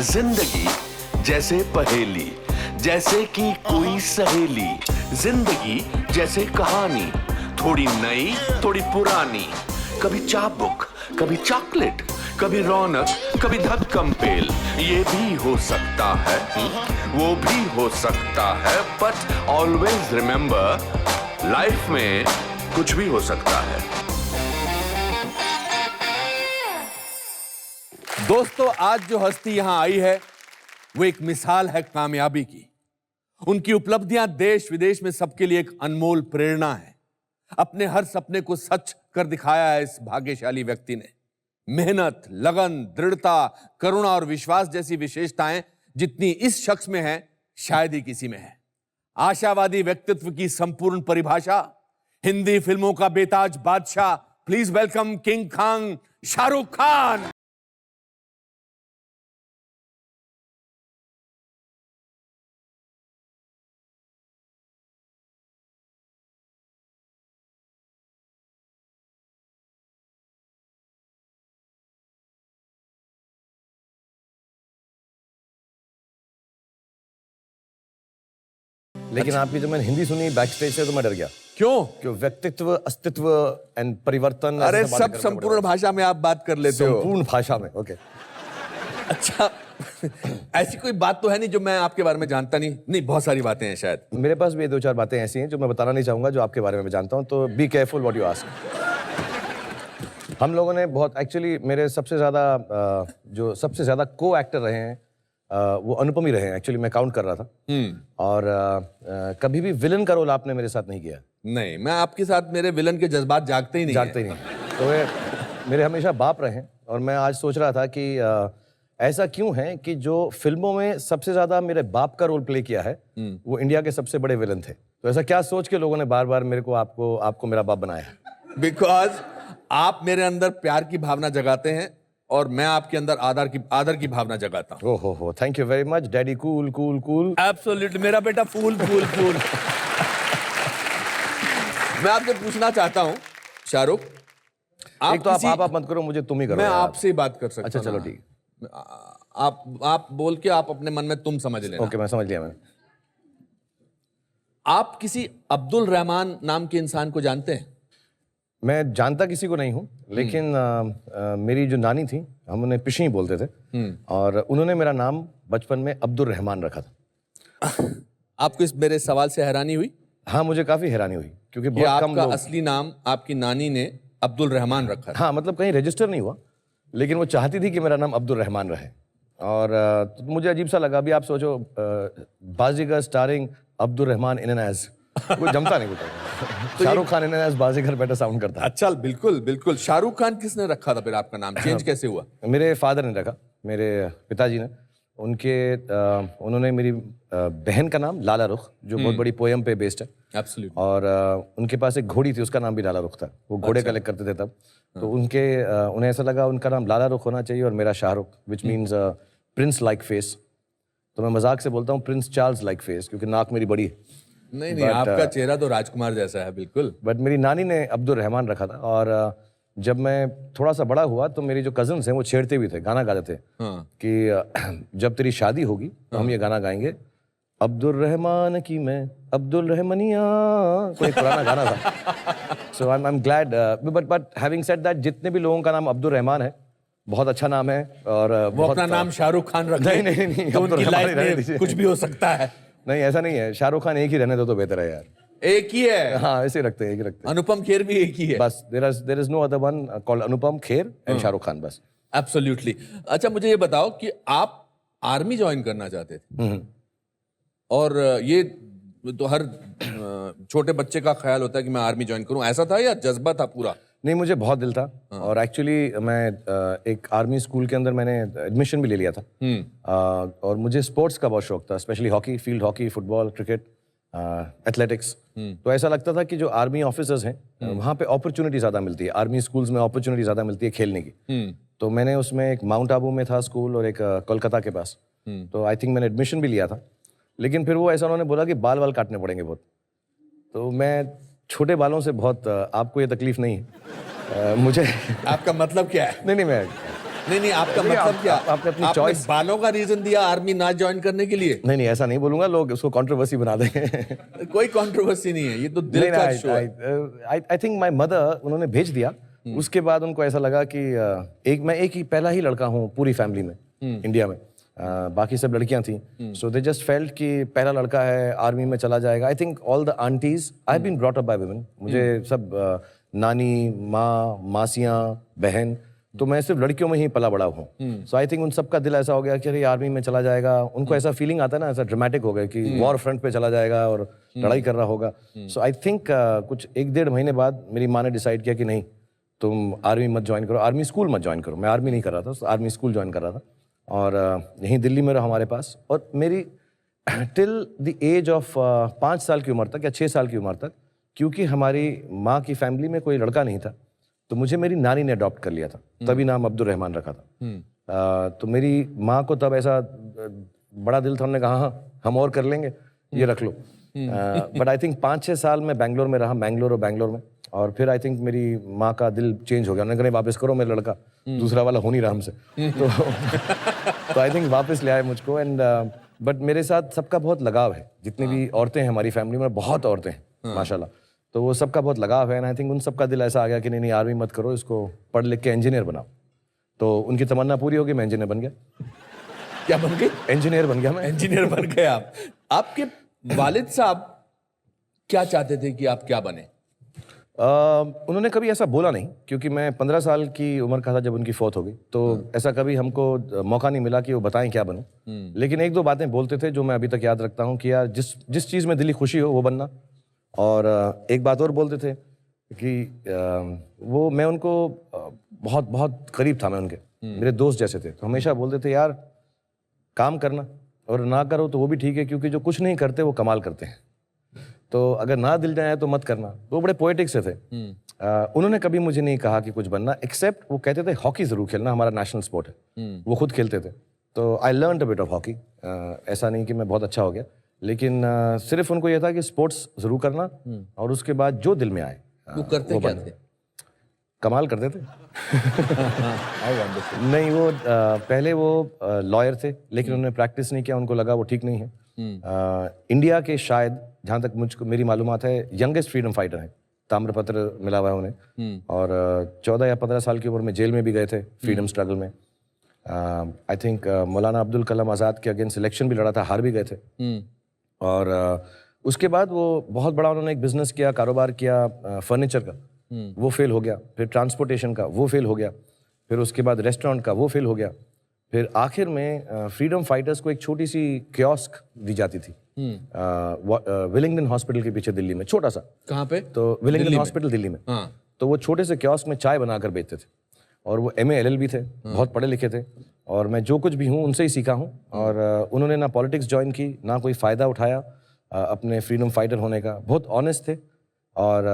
जिंदगी जैसे पहेली, जैसे कि कोई सहेली। जिंदगी जैसे कहानी, थोड़ी नई थोड़ी पुरानी। कभी चाबुक, कभी चॉकलेट, कभी रौनक, कभी धक्कम पेल। ये भी हो सकता है, वो भी हो सकता है, बट ऑलवेज रिमेंबर, लाइफ में कुछ भी हो सकता है। दोस्तों, आज जो हस्ती यहां आई है वो एक मिसाल है कामयाबी की। उनकी उपलब्धियां देश विदेश में सबके लिए एक अनमोल प्रेरणा है। अपने हर सपने को सच कर दिखाया है इस भाग्यशाली व्यक्ति ने। मेहनत, लगन, दृढ़ता, करुणा और विश्वास जैसी विशेषताएं जितनी इस शख्स में है, शायद ही किसी में है। आशावादी व्यक्तित्व की संपूर्ण परिभाषा, हिंदी फिल्मों का बेताज बादशाह। Please welcome king Khan Shahrukh Khan. लेकिन आपकी जब मैंने हिंदी सुनी बैक स्टेज से तो मैं डर गया। क्यों? क्यों? व्यक्तित्व, अस्तित्व एंड परिवर्तन। अरे सब संपूर्ण भाषा में आप बात कर लेते हो। संपूर्ण भाषा में, ओके। अच्छा ऐसी कोई बात तो है नहीं जो मैं आपके बारे में जानता नहीं? नहीं, बहुत सारी बातें हैं शायद। मेरे पास भी 2-4 बातें ऐसी हैं जो मैं बताना नहीं चाहूंगा, जो आपके बारे में मैं जानता हूं, तो be careful what you ask. हम लोगों ने बहुत, एक्चुअली मेरे सबसे ज्यादा को एक्टर रहे हैं वो अनुपम ही रहे हैं। एक्चुअली मैं काउंट कर रहा था। और कभी भी विलन का रोल आपने मेरे साथ नहीं किया। नहीं, मैं आपके साथ, मेरे विलन के जज्बात जागते ही नहीं तो वे मेरे हमेशा बाप रहे हैं। और मैं आज सोच रहा था कि ऐसा क्यों है कि जो फिल्मों में सबसे ज्यादा मेरे बाप का रोल प्ले किया है वो इंडिया के सबसे बड़े विलन थे। तो ऐसा क्या सोच के लोगों ने बार बार मेरे को आपको मेरा बाप बनाया है? बिकॉज आप मेरे अंदर प्यार की भावना जगाते हैं और मैं आपके अंदर आदर की भावना जगाता हूं। ओहो, thank you very much daddy. Cool cool cool. Absolutely, मेरा बेटा फूल फूल फूल। मैं आपसे पूछना चाहता हूं शाहरुख, एक तो आप मत करो, मुझे तुम ही करो। मैं आपसे ही बात कर सकता हूं। अच्छा चलो ठीक। आप बोल के आप अपने मन में तुम समझ लेना। ओके, मैं समझ लिया। मैं आप किसी अब्दुल रहमान नाम के इंसान को जानते हैं? मैं जानता किसी को नहीं हूँ, लेकिन मेरी जो नानी थी, हम उन्हें पिशी बोलते थे, और उन्होंने मेरा नाम बचपन में अब्दुल रहमान रखा था। आपको इस मेरे सवाल से हैरानी हुई? हाँ, मुझे काफी हैरानी हुई, क्योंकि बहुत कम लोग। असली नाम आपकी नानी ने अब्दुल रहमान रखा था। हाँ, मतलब कहीं रजिस्टर नहीं हुआ, लेकिन वो चाहती थी कि मेरा नाम अब्दुल रहमान रहे। और तो मुझे अजीब सा लगा। अभी आप सोचो, Baazigar starring Abdul Rahman in an age, वो जमता नहीं कुछ। Shahrukh Khan in an age Baazigar better sound करता है। अच्छा, बिल्कुल बिल्कुल। शाहरुख खान किसने रखा था फिर आपका नाम? चेंज कैसे हुआ? मेरे फादर ने रखा, मेरे पिताजी ने। उन्होंने मेरी बहन का नाम लाला रुख, जो बहुत बड़ी पोयम पे बेस्ड है। एब्सोल्युटली। और उनके पास एक घोड़ी थी, उसका नाम भी लाला रुख था। वो घोड़े कलेक्ट करते थे तब। तो उन्हें ऐसा लगा उनका नाम लाला रुख होना चाहिए और मेरा Shahrukh, which means Prince like face. तो मैं मजाक से बोलता हूँ प्रिंस चार्ल्स लाइक फेस, क्योंकि नाक मेरी बड़ी है। नहीं, आपका चेहरा तो राजकुमार जैसा है बिल्कुल। बट मेरी नानी ने अब्दुल रहमान रखा था। और जब मैं थोड़ा सा बड़ा हुआ तो मेरी जो कजन्स हैं वो छेड़ते भी थे, गाना गाते थे कि जब तेरी शादी होगी तो हम ये गाना गाएंगे, अब्दुल रहमान की मैं अब्दुल रहमनिया। कोई पुराना गाना था। So I am glad, but having said that, जितने भी लोगों का नाम अब्दुल रहमान है, बहुत अच्छा नाम है। और वो अपना नाम शाहरुख खान रखे। नहीं, तो उनकी लाइफ में कुछ भी हो सकता है। नहीं, ऐसा नहीं है। शाहरुख खान एक ही रहने दो तो बेहतर है यार। एक ही है? हाँ, ऐसे रखते हैं, एक ही रखते हैं। अनुपम खेर भी एक ही है बस। There is no other one called Anupam Kher and Shahrukh Khan, बस। एब्सोल्युटली। अच्छा, मुझे ये बताओ कि आप आर्मी ज्वाइन करना चाहते थे, और ये तो हर छोटे बच्चे का ख्याल होता है कि मैं आर्मी ज्वाइन करूं, ऐसा था या जज्बा था पूरा? नहीं, मुझे बहुत दिल था। और एक्चुअली मैं एक आर्मी स्कूल के अंदर मैंने एडमिशन भी ले लिया था। और मुझे स्पोर्ट्स का बहुत शौक था, specially hockey, field hockey, football, cricket, athletics. तो ऐसा लगता था कि जो आर्मी ऑफिसर्स हैं वहाँ पे अपॉर्चुनिटी ज़्यादा मिलती है, आर्मी स्कूल्स में अपॉर्चुनिटी ज़्यादा मिलती है खेलने की। तो मैंने उसमें एक माउंट आबू में था स्कूल और एक कोलकाता के पास। तो आई थिंक मैंने एडमिशन भी लिया था, लेकिन फिर वो ऐसा उन्होंने बोला कि बाल काटने पड़ेंगे बहुत। तो मैं छोटे बालों से बहुत, आपको ये तकलीफ नहीं है मुझे। आपका मतलब क्या है? नहीं, मैं नहीं, आपका नहीं, मतलब क्या? आपने अपनी आपने choice- बालों का रीजन दिया आर्मी ना ज्वाइन करने के लिए? नहीं ऐसा नहीं बोलूंगा, लोग उसको कंट्रोवर्सी बना देंगे। कोई कंट्रोवर्सी नहीं है, ये तो दिल का शो है। आई थिंक माई मदर, उन्होंने भेज दिया। उसके बाद उनको ऐसा लगा कि मैं एक ही पहला ही लड़का हूँ पूरी फैमिली में इंडिया में। बाकी सब लड़कियां थी, सो दे जस्ट फेल्ट कि पहला लड़का है आर्मी में चला जाएगा। I think all the aunties, I have been brought up by women. मुझे सब नानी, माँ, मासियाँ, बहन, तो मैं सिर्फ लड़कियों में ही पला बड़ा हूँ। सो आई थिंक उन सबका दिल ऐसा हो गया कि अरे आर्मी में चला जाएगा। उनको ऐसा फीलिंग आता है ना, ऐसा ड्रामेटिक हो गया कि वॉर फ्रंट पे चला जाएगा और लड़ाई कर रहा होगा। सो आई थिंक कुछ 1-1.5 महीने बाद मेरी माँ ने डिसाइड किया कि नहीं, तुम आर्मी मत ज्वाइन करो, आर्मी स्कूल मत ज्वाइन करो। मैं आर्मी नहीं कर रहा था, आर्मी स्कूल ज्वाइन कर रहा था और यहीं दिल्ली में रहा हमारे पास। और मेरी टिल द एज ऑफ 5 साल की उम्र तक या 6 साल की उम्र तक, क्योंकि हमारी माँ की फैमिली में कोई लड़का नहीं था, तो मुझे मेरी नानी ने अडॉप्ट कर लिया था। तभी नाम अब्दुल रहमान रखा था। तो मेरी माँ को तब ऐसा बड़ा दिल था, उन्होंने कहा हाँ हम और कर लेंगे, ये रख लो। बट आई थिंक 5-6 साल में बैंगलोर में रहा, बैंगलोर में। और फिर आई थिंक मेरी माँ का दिल चेंज हो गया, उन्होंने कहा वापस करो मेरा लड़का, दूसरा वाला हो नहीं रहा हमसे। तो आई थिंक वापस ले आए मुझको। एंड बट मेरे साथ सबका बहुत लगाव है, जितनी भी औरतें हैं हमारी फैमिली में, बहुत औरतें हैं माशाल्लाह, तो वो सबका बहुत लगाव है। एंड आई थिंक उन सबका दिल ऐसा आ गया कि नहीं आर्मी मत करो, इसको पढ़ लिख के इंजीनियर बनाओ। तो उनकी तमन्ना पूरी होगी, मैं इंजीनियर बन गया। क्या बन गई? इंजीनियर बन गया मैं। इंजीनियर बन गए आप। आपके वालिद साहब क्या चाहते थे कि आप क्या बने? उन्होंने कभी ऐसा बोला नहीं, क्योंकि मैं 15 साल की उम्र का था जब उनकी फौत हो गई, तो ऐसा कभी हमको मौका नहीं मिला कि वो बताएं क्या बनूं। लेकिन 1-2 बातें बोलते थे जो मैं अभी तक याद रखता हूं कि यार जिस चीज़ में दिली खुशी हो वो बनना। और एक बात और बोलते थे कि मैं उनको बहुत बहुत करीब था, मैं उनके मेरे दोस्त जैसे थे। तो हमेशा बोलते थे यार काम करना, और ना करो तो वो भी ठीक है, क्योंकि जो कुछ नहीं करते वो कमाल करते हैं। तो अगर ना दिल जाए तो मत करना। वो बड़े पोएटिक से थे। उन्होंने कभी मुझे नहीं कहा कि कुछ बनना, एक्सेप्ट वो कहते थे हॉकी जरूर खेलना, हमारा नेशनल स्पोर्ट है। वो खुद खेलते थे, तो I learn a bit of hockey. ऐसा नहीं कि मैं बहुत अच्छा हो गया, लेकिन सिर्फ उनको यह था कि स्पोर्ट्स जरूर करना, और उसके बाद जो दिल में आए वो करते क्या थे? कमाल करते थे। नहीं, वो पहले वो लॉयर थे, लेकिन उन्होंने प्रैक्टिस नहीं किया, उनको लगा वो ठीक नहीं है। इंडिया के शायद, जहाँ तक मुझको मेरी मालूमात है, यंगेस्ट फ्रीडम फाइटर हैं, ताम्रपत्र मिला हुआ है उन्हें। और 14 या 15 साल की उम्र में जेल में भी गए थे फ्रीडम स्ट्रगल में। आई थिंक मौलाना अब्दुल कलाम आज़ाद के अगेंस्ट इलेक्शन भी लड़ा था, हार भी गए थे। और उसके बाद वो बहुत बड़ा उन्होंने एक बिजनेस किया, कारोबार किया फर्नीचर का, वो फेल हो गया। फिर ट्रांसपोर्टेशन का, वो फेल हो गया। फिर उसके बाद रेस्टोरेंट का, वो फेल हो गया। फिर आखिर में फ्रीडम फाइटर्स को एक छोटी सी कियोस्क दी जाती थी विलिंगडन हॉस्पिटल के पीछे दिल्ली में, छोटा सा। कहाँ पे? तो विलिंगडन हॉस्पिटल दिल्ली में। हाँ। तो वो छोटे से कियोस्क में चाय बनाकर बेचते थे, और वो MA LLB थे, बहुत पढ़े लिखे थे। और मैं जो कुछ भी हूँ उनसे ही सीखा हूँ। और उन्होंने ना पॉलिटिक्स ज्वाइन की, ना कोई फ़ायदा उठाया अपने फ्रीडम फाइटर होने का, बहुत ऑनेस्ट थे। और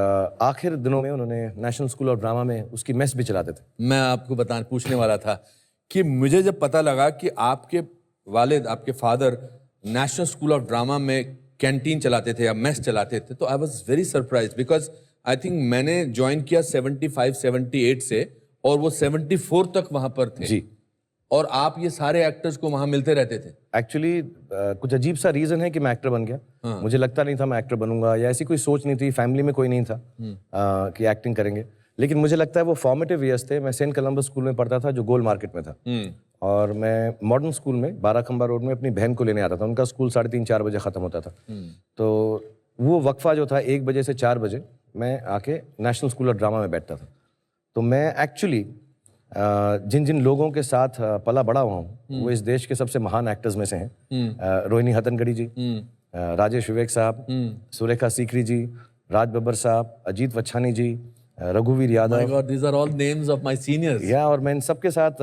आखिर दिनों में उन्होंने नेशनल स्कूल ऑफ ड्रामा में उसकी मेस भी चलाते थे। मैं आपको पूछने वाला था कि मुझे जब पता लगा कि आपके वालिद, आपके father national school of drama में कैंटीन चलाते थे या मेस चलाते थे, तो I was very surprise, because I think मैंने ज्वाइन किया 75-78 से, और वो 74 तक वहां पर थे जी। और आप ये सारे एक्टर्स को वहां मिलते रहते थे। एक्चुअली कुछ अजीब सा रीज़न है कि मैं एक्टर बन गया। मुझे लगता नहीं था मैं एक्टर बनूंगा, या ऐसी कोई सोच नहीं थी, फैमिली में कोई नहीं था कि एक्टिंग करेंगे। लेकिन मुझे लगता है वो फॉर्मेटिव ईयर्स थे। मैं सेंट कोलंबस स्कूल में पढ़ता था, जो गोल मार्केट में था। और मैं मॉडर्न स्कूल में 12 खंबा रोड में अपनी बहन को लेने आता था। उनका स्कूल 3:30-4 बजे ख़त्म होता था। तो वो वक्फा जो था 1 बजे से 4 बजे, मैं आके नेशनल स्कूल ऑफ ड्रामा में बैठता था। तो मैं एक्चुअली जिन जिन लोगों के साथ पला बड़ा हुआ हूँ, वो इस देश के सबसे महान एक्टर्स में से हैं। रोहिणी हट्टंगडी जी, राजेश विवेक साहब, सुरेखा सीकरी जी, राज बब्बर साहब, अजीत वच्छानी जी, रघुवीर Yadav. My God, these are all names of my seniors. या और मैं इन सबके साथ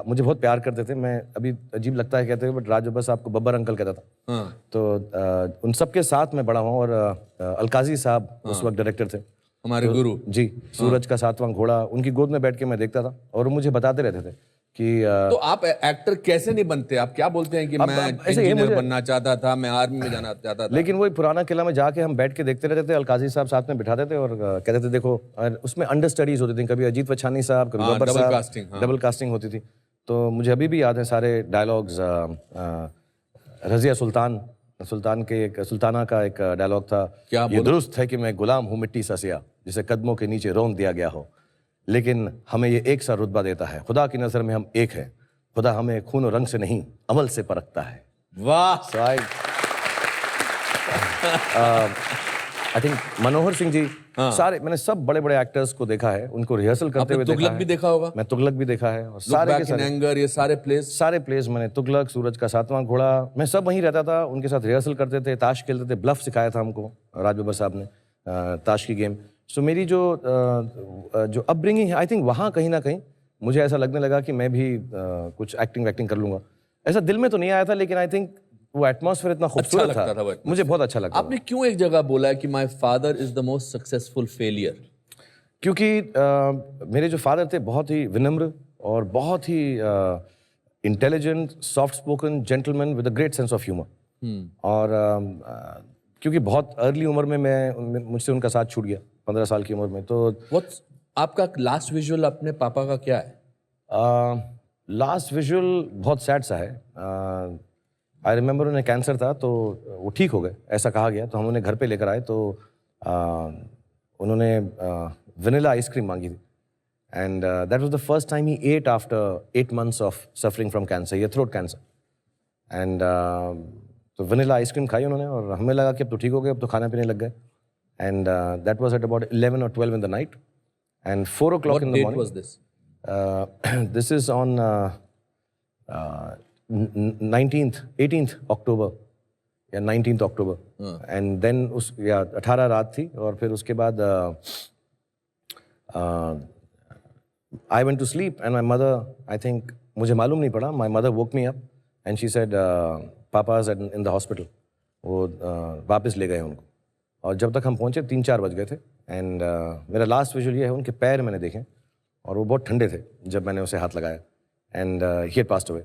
मुझे बहुत प्यार करते थे। मैं अभी अजीब लगता है कहते हुए, बट राज बब्बर साहब को बब्बर अंकल कहता था। हाँ। तो उन सबके साथ मैं बड़ा हुआ। और अलकाजी साहब उस वक्त डायरेक्टर थे, हमारे गुरु। जी। सूरज का 7वां घोड़ा, उनकी गोद में बैठ के मैं देखता था, और वो मुझे बताते रहते थे कि तो आप एक्टर कैसे नहीं बनते? आप क्या बोलते हैं कि मैं ऐसे ये इंजीनियर बनना चाहता था, मैं आर्मी में जाना चाहता था? लेकिन वही पुराना किला में जाके हम बैठ के देखते रहते थे, अलकाजी साहब साथ में बिठाते थे और कहते थे देखो, और उसमें अंडर स्टडीज होती थी, कभी अजीत वछानी साहब, कभी हाँ, गब्बर double साहब, casting, हाँ। डबल कास्टिंग होती थी। तो मुझे अभी भी याद है सारे डायलॉग्स। रजिया सुल्तान के एक सुल्ताना का एक डायलॉग था, क्या ये दुरुस्त है कि मैं गुलाम हूँ मिट्टी सा सिया, जिसे कदमों के नीचे रौंद दिया गया हो, लेकिन हमें ये एक सा रुतबा देता है, खुदा की नज़र में हम एक हैं, खुदा हमें खून और रंग से नहीं अमल से परखता है। वाह। So I think Manohar Singh ji, सारे मैंने सब बड़े बड़े एक्टर्स को देखा है, उनको रिहर्सल करते हुए देखा तुगलक है। भी देखा होगा? मैं तुगलक भी देखा है, और लुक सारे के बैक इन सारे एंगर, ये सारे प्लेस मैंने तुगलक, सूरज का सातवां घोड़ा, मैं सब वहीं रहता था, उनके साथ रिहर्सल करते थे, ताश खेलते थे, ब्लफ सिखाया था हमको राज बब्बर साहब ने, ताश की गेम। सो मेरी जो अपब्रिंगिंग है, आई थिंक वहाँ कहीं ना कहीं मुझे ऐसा लगने लगा कि मैं भी कुछ एक्टिंग कर लूंगा। ऐसा दिल में तो नहीं आया था, लेकिन आई थिंक वो एटमॉस्फेयर इतना खूबसूरत लगता था वो था, मुझे बहुत अच्छा लगता था। आपने क्यों एक जगह बोला है कि my father is the most successful failure? क्योंकि मेरे जो फादर थे बहुत ही विनम्र और बहुत ही intelligent, soft spoken gentleman with a great sense of humour. और क्योंकि बहुत अर्ली उम्र में मुझसे उनका साथ छूट गया, 15 साल की उम्र में। तो आपका लास्ट विजुअल अपने पापा का क्या है? लास्ट विजुअल बहुत सैड सा है। आई रिमेंबर उन्हें कैंसर था, तो वो ठीक हो गए ऐसा कहा गया, तो हम उन्हें घर पे लेकर आए, तो उन्होंने वनीला आइसक्रीम मांगी थी, and that was the first time he ate after 8 months of suffering from cancer, ये थ्रोट कैंसर। एंड तो वनीला आइसक्रीम खाई उन्होंने, और हमें लगा कि अब तो ठीक हो गए, अब तो खाना पीने लग गए। And that was at about 11 or 12 in the night, and 4 o'clock in the morning. What date was this? This is on 18th October या 19th October, एंड देन 18 रात थी, और फिर उसके बाद I went to sleep and my mother, I think मुझे मालूम नहीं पड़ा, my mother woke me up and she said papa is in the hospital. वो वापस ले गए उनको, और जब तक हम पहुँचे 3-4 बज गए थे। एंड मेरा लास्ट विजुअल ये है, उनके पैर मैंने देखे और वो बहुत ठंडे थे जब मैंने उसे हाथ लगाया, and he had passed away.